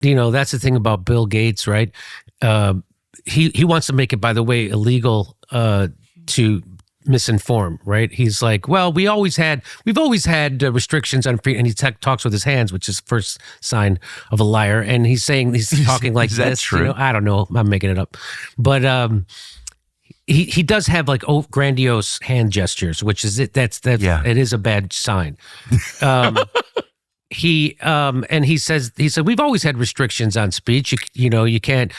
that's the thing about Bill Gates, right? He wants to make it, by the way, illegal to misinform, right? He's like, well, we've always had restrictions on free, and he talks with his hands, which is the first sign of a liar. And he's talking like is that this. True? I don't know. I'm making it up, but he does have like grandiose hand gestures, which is it. It is a bad sign. He said we've always had restrictions on speech. You can't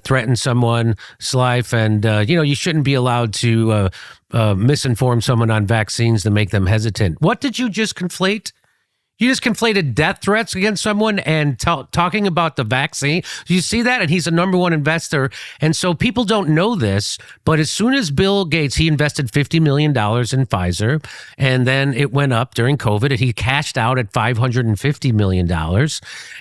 threaten someone's life, and you shouldn't be allowed to misinform someone on vaccines to make them hesitant. What did you just conflate? You just conflated death threats against someone and talking about the vaccine. You see that? And he's a number one investor. And so people don't know this, but as soon as Bill Gates, he invested $50 million in Pfizer, and then it went up during COVID, and he cashed out at $550 million.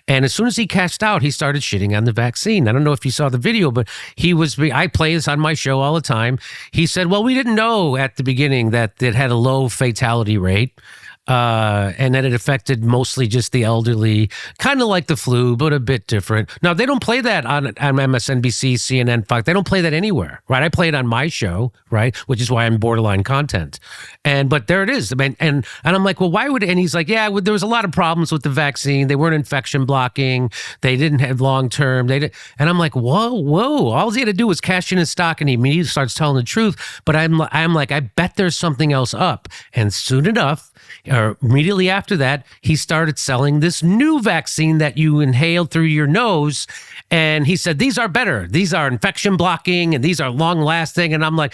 And as soon as he cashed out, he started shitting on the vaccine. I don't know if you saw the video, but I play this on my show all the time. He said, well, we didn't know at the beginning that it had a low fatality rate. And that it affected mostly just the elderly, kind of like the flu, but a bit different. Now, they don't play that on MSNBC, CNN, Fox. They don't play that anywhere, right? I play it on my show, right? Which is why I'm borderline content. But there it is. And I'm like, well, why would it? And he's like, yeah, there was a lot of problems with the vaccine. They weren't infection blocking. They didn't have long-term. And I'm like, whoa. All he had to do was cash in his stock, and he immediately starts telling the truth. But I'm like, I bet there's something else up. And soon enough, or immediately after that, he started selling this new vaccine that you inhale through your nose. And he said, these are better. These are infection blocking, and these are long lasting. And I'm like,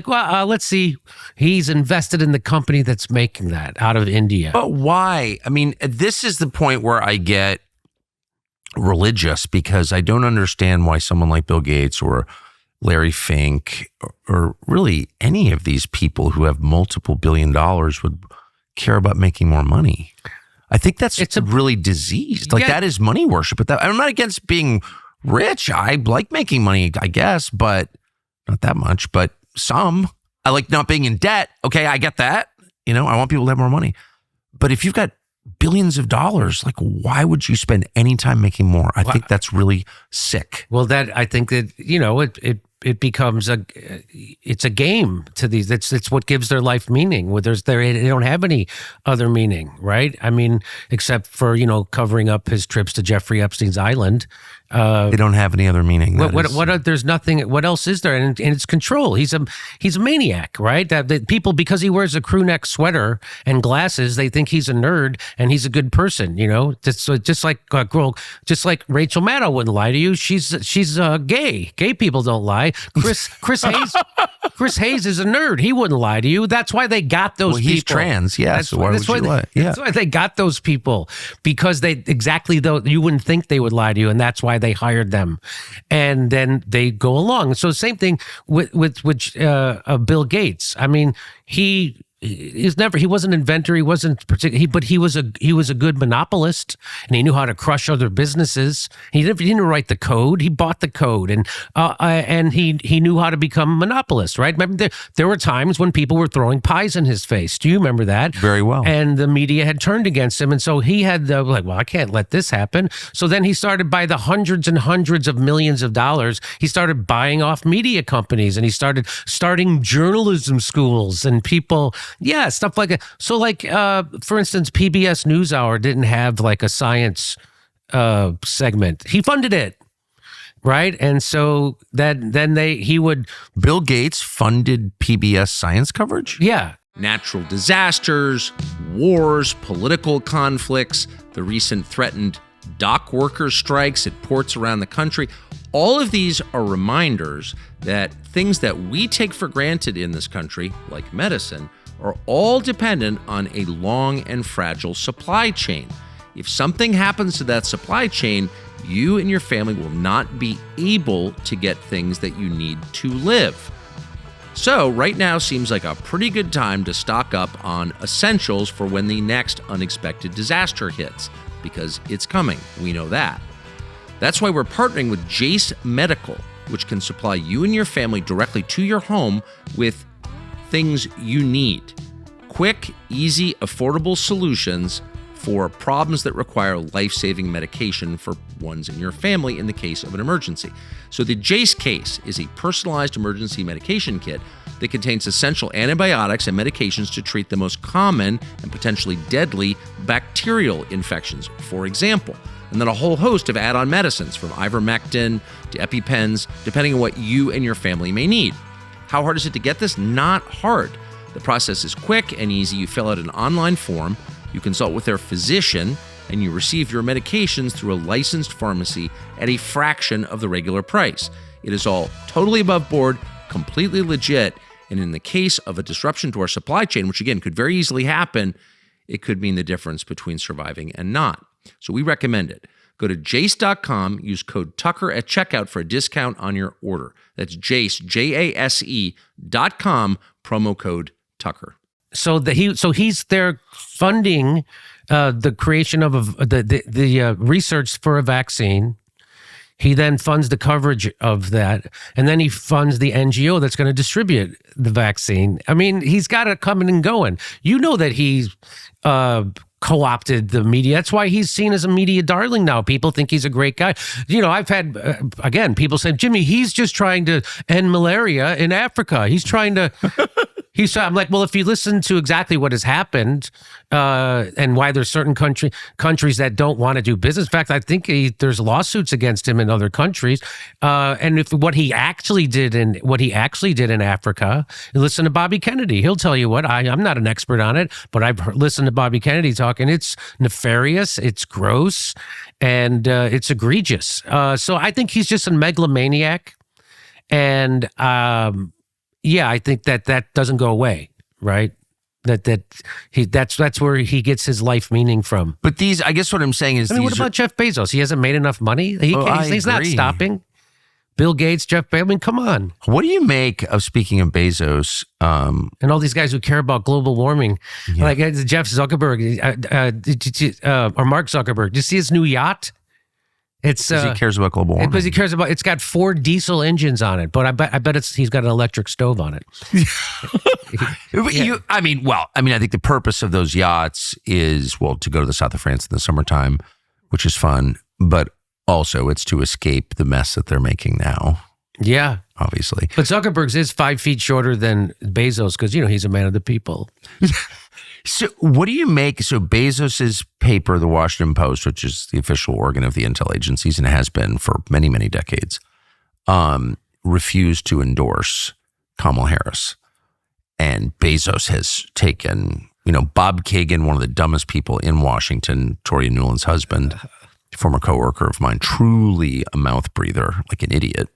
well, let's see. He's invested in the company that's making that out of India. But why? I mean, this is the point where I get religious, because I don't understand why someone like Bill Gates or Larry Fink or really any of these people who have multiple $1 billion would care about making more money. I think it's really diseased. Like, that is money worship. But I'm not against being rich. I like making money, I guess, but not that much. But some. I like not being in debt. Okay, I get that. I want people to have more money. But if you've got billions of dollars, like, why would you spend any time making more? I think that's really sick. Well, I think that it becomes it's a game to these. It's what gives their life meaning. They don't have any other meaning, right? I mean, except for covering up his trips to Jeffrey Epstein's island. They don't have any other meaning. There's nothing. What else is there? And it's control. He's a maniac, right? That people, because he wears a crew neck sweater and glasses, they think he's a nerd and he's a good person. Just like Rachel Maddow wouldn't lie to you. She's gay. Gay people don't lie. Chris Hayes is a nerd. He wouldn't lie to you. That's why they got those people. He's trans. Yeah. So why would you lie? Yeah. That's why they got those people, because you wouldn't think they would lie to you, and that's why they hired them. And then they go along. So same thing with Bill Gates. I mean, he wasn't an inventor. He wasn't but he was a good monopolist, and he knew how to crush other businesses. He didn't write the code. He bought the code, and he knew how to become a monopolist, right? Remember, there were times when people were throwing pies in his face. Do you remember that? Very well. And the media had turned against him, and so he had well, I can't let this happen. So then he started, by the hundreds and hundreds of millions of dollars, he started buying off media companies, and he started starting journalism schools, and people. Yeah, stuff like that. So, like, for instance, PBS NewsHour didn't have like a science segment. He funded it, right? And so Bill Gates funded PBS science coverage? Yeah. Natural disasters, wars, political conflicts, the recent threatened dock worker strikes at ports around the country. All of these are reminders that things that we take for granted in this country, like medicine, are all dependent on a long and fragile supply chain. If something happens to that supply chain, you and your family will not be able to get things that you need to live. So right now seems like a pretty good time to stock up on essentials for when the next unexpected disaster hits, because it's coming. We know that. That's why we're partnering with Jace Medical, which can supply you and your family directly to your home with things you need. Quick, easy, affordable solutions for problems that require life-saving medication for ones in your family in the case of an emergency. So the Jace case is a personalized emergency medication kit that contains essential antibiotics and medications to treat the most common and potentially deadly bacterial infections, for example, and then a whole host of add-on medicines from ivermectin to EpiPens, depending on what you and your family may need. How hard is it to get this? Not hard. The process is quick and easy. You fill out an online form, you consult with their physician, and you receive your medications through a licensed pharmacy at a fraction of the regular price. It is all totally above board, completely legit, and in the case of a disruption to our supply chain, which again could very easily happen, it could mean the difference between surviving and not. So we recommend it. Go to jace.com, use code Tucker at checkout for a discount on your order. That's Jace, JASE.com, promo code Tucker. So he's there funding the creation of the research for a vaccine. He then funds the coverage of that, and then he funds the NGO that's going to distribute the vaccine. I mean, he's got it coming and going. You know that he's co-opted the media. That's why he's seen as a media darling now. People think he's a great guy. You know, I've had, again, people say, Jimmy, he's just trying to end malaria in Africa. He's trying to... I'm like, well, if you listen to exactly what has happened and why there's certain countries that don't want to do business. In fact, I think there's lawsuits against him in other countries. And if what he actually did in Africa, listen to Bobby Kennedy. He'll tell you what. I'm not an expert on it, but I've listened to Bobby Kennedy talk, and it's nefarious, it's gross, and it's egregious. So I think he's just a megalomaniac, and yeah, I think that doesn't go away, right? That's where he gets his life meaning from. But I guess what I'm saying is, what about Jeff Bezos? He hasn't made enough money. He's not stopping. Bill Gates, Jeff Bezos. I mean, come on. What do you make of, speaking of Bezos, and all these guys who care about global warming, like Jeff Zuckerberg or Mark Zuckerberg? Do you see his new yacht? It's because he cares about global warming. Because he cares about. It's got 4 diesel engines on it, but I bet he's got an electric stove on it. I think the purpose of those yachts is, well, to go to the south of France in the summertime, which is fun, but also it's to escape the mess that they're making now. Yeah, obviously. But Zuckerberg's is 5 feet shorter than Bezos because he's a man of the people. So what do you make? So Bezos's paper, the Washington Post, which is the official organ of the intel agencies and has been for many, many decades, refused to endorse Kamala Harris. And Bezos has taken, Bob Kagan, one of the dumbest people in Washington, Toria Nuland's husband, former coworker of mine, truly a mouth breather, like an idiot.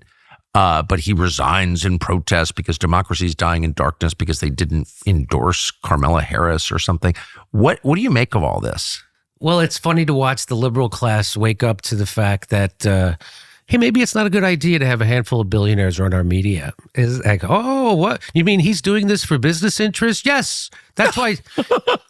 But he resigns in protest because democracy is dying in darkness because they didn't endorse Kamala Harris or something. What do you make of all this? Well, it's funny to watch the liberal class wake up to the fact that, hey, maybe it's not a good idea to have a handful of billionaires run our media. It's like, oh, what? You mean he's doing this for business interests? Yes. That's why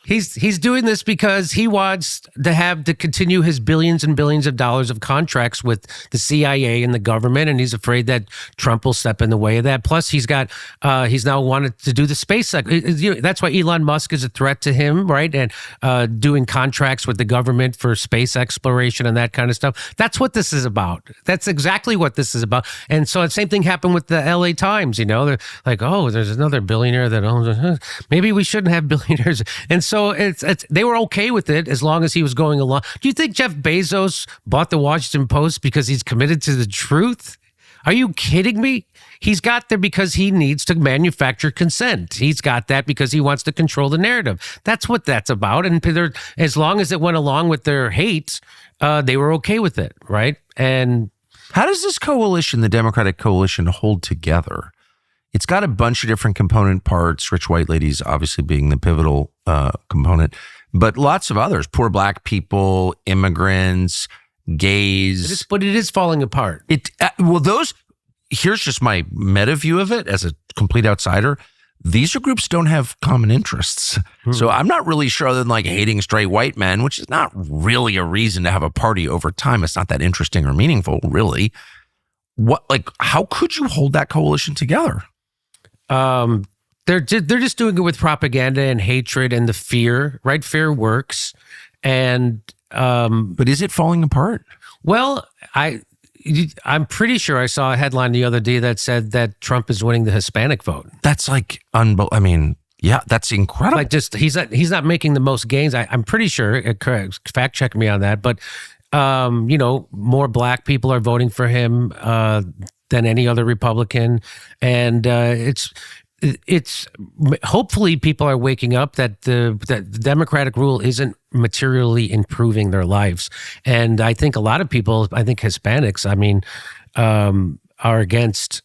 he's doing this because he wants to continue his billions and billions of dollars of contracts with the CIA and the government, and he's afraid that Trump will step in the way of that. Plus, he's now wanted to do the space. That's why Elon Musk is a threat to him, right? And doing contracts with the government for space exploration and that kind of stuff. That's what this is about. That's exactly what this is about. And so the same thing happened with the LA Times. They're like, oh, there's another billionaire that owns. Maybe we shouldn't have billionaires. And so they were okay with it as long as he was going along. Do you think Jeff Bezos bought the Washington Post because he's committed to the truth? Are you kidding me? He's got there because he needs to manufacture consent. He's got that because he wants to control the narrative. That's what that's about. And as long as it went along with their hate, they were okay with it, right? And how does this coalition, the Democratic coalition, hold together? It's got a bunch of different component parts, rich white ladies obviously being the pivotal component, but lots of others, poor black people, immigrants, gays. But it is falling apart. Here's just my meta view of it as a complete outsider. These groups don't have common interests. So I'm not really sure, other than like hating straight white men, which is not really a reason to have a party over time. It's not that interesting or meaningful, really. How could you hold that coalition together? They're just doing it with propaganda and hatred and the fear, right? Fear works. And but is it falling apart? Well, I'm pretty sure I saw a headline the other day that said that Trump is winning the Hispanic vote. That's like I mean, yeah, that's incredible. Like, just he's not making the most gains. I'm pretty sure. Fact check me on that, but more black people are voting for him than any other Republican, and it's hopefully people are waking up that the Democratic rule isn't materially improving their lives. And I think a lot of people, I think Hispanics, are against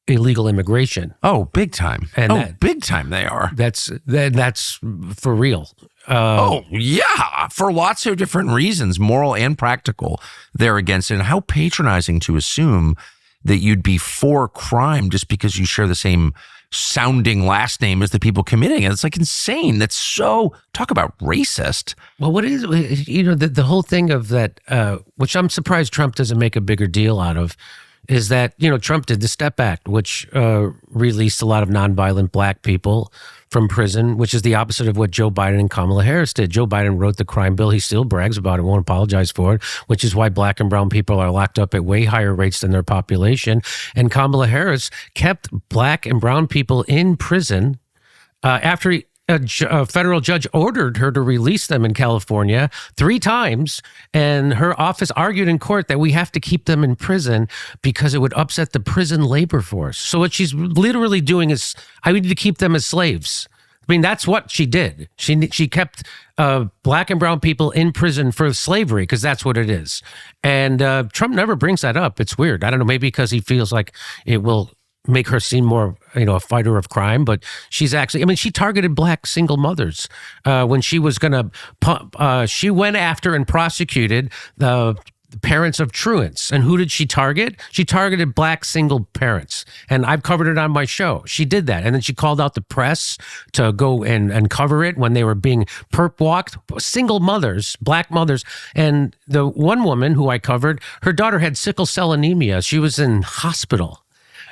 illegal immigration. Oh, big time. And big time they are. That's for real. Yeah, for lots of different reasons, moral and practical, they're against it. And how patronizing to assume that you'd be for crime just because you share the same sounding last name as the people committing it. It's like insane. That's so, talk about racist. Well, what is, the whole thing of that, which I'm surprised Trump doesn't make a bigger deal out of, is that, Trump did the STEP Act, which released a lot of nonviolent black people from prison, which is the opposite of what Joe Biden and Kamala Harris did. Joe Biden wrote the crime bill. He still brags about it, won't apologize for it, which is why black and brown people are locked up at way higher rates than their population. And Kamala Harris kept black and brown people in prison after a federal judge ordered her to release them in California 3 times, and her office argued in court that we have to keep them in prison because it would upset the prison labor force. So what she's literally doing is, I need to keep them as slaves. I mean, that's what she did. She kept black and brown people in prison for slavery, because that's what it is. And Trump never brings that up. It's weird. I don't know, maybe because he feels like it will make her seem more, a fighter of crime. But she's actually, she targeted black single mothers when she was going to, she went after and prosecuted the parents of truants. And who did she target? She targeted black single parents. And I've covered it on my show. She did that. And then she called out the press to go and cover it when they were being perp walked. Single mothers, black mothers. And the one woman who I covered, her daughter had sickle cell anemia. She was in hospital.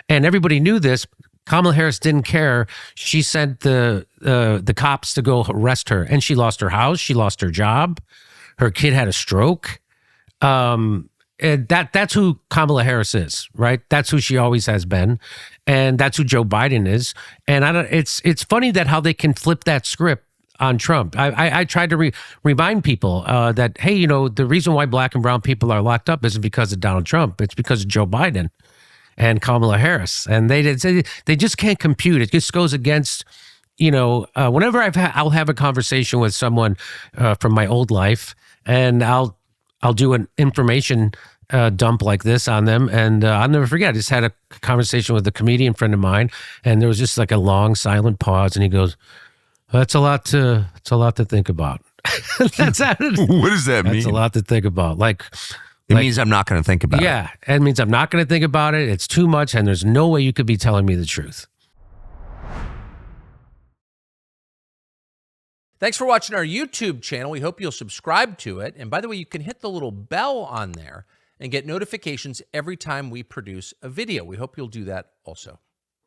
And everybody knew this. Kamala Harris didn't care. She sent the cops to go arrest her, and she lost her house. She lost her job. Her kid had a stroke. And that's who Kamala Harris is, right? That's who she always has been, and that's who Joe Biden is. And it's funny that how they can flip that script on Trump. I tried to remind people that, hey, the reason why black and brown people are locked up isn't because of Donald Trump. It's because of Joe Biden and Kamala Harris. And they just can't compute. It just goes against, whenever I'll have a conversation with someone from my old life, and I'll do an information dump like this on them. And I'll never forget, I just had a conversation with a comedian friend of mine, and there was just like a long silent pause, and he goes, it's a lot to think about. What does that mean? That's a lot to think about. It means I'm not going to think about it. Yeah, it means I'm not going to think about it. It's too much, and there's no way you could be telling me the truth. Thanks for watching our YouTube channel. We hope you'll subscribe to it. And by the way, you can hit the little bell on there and get notifications every time we produce a video. We hope you'll do that also.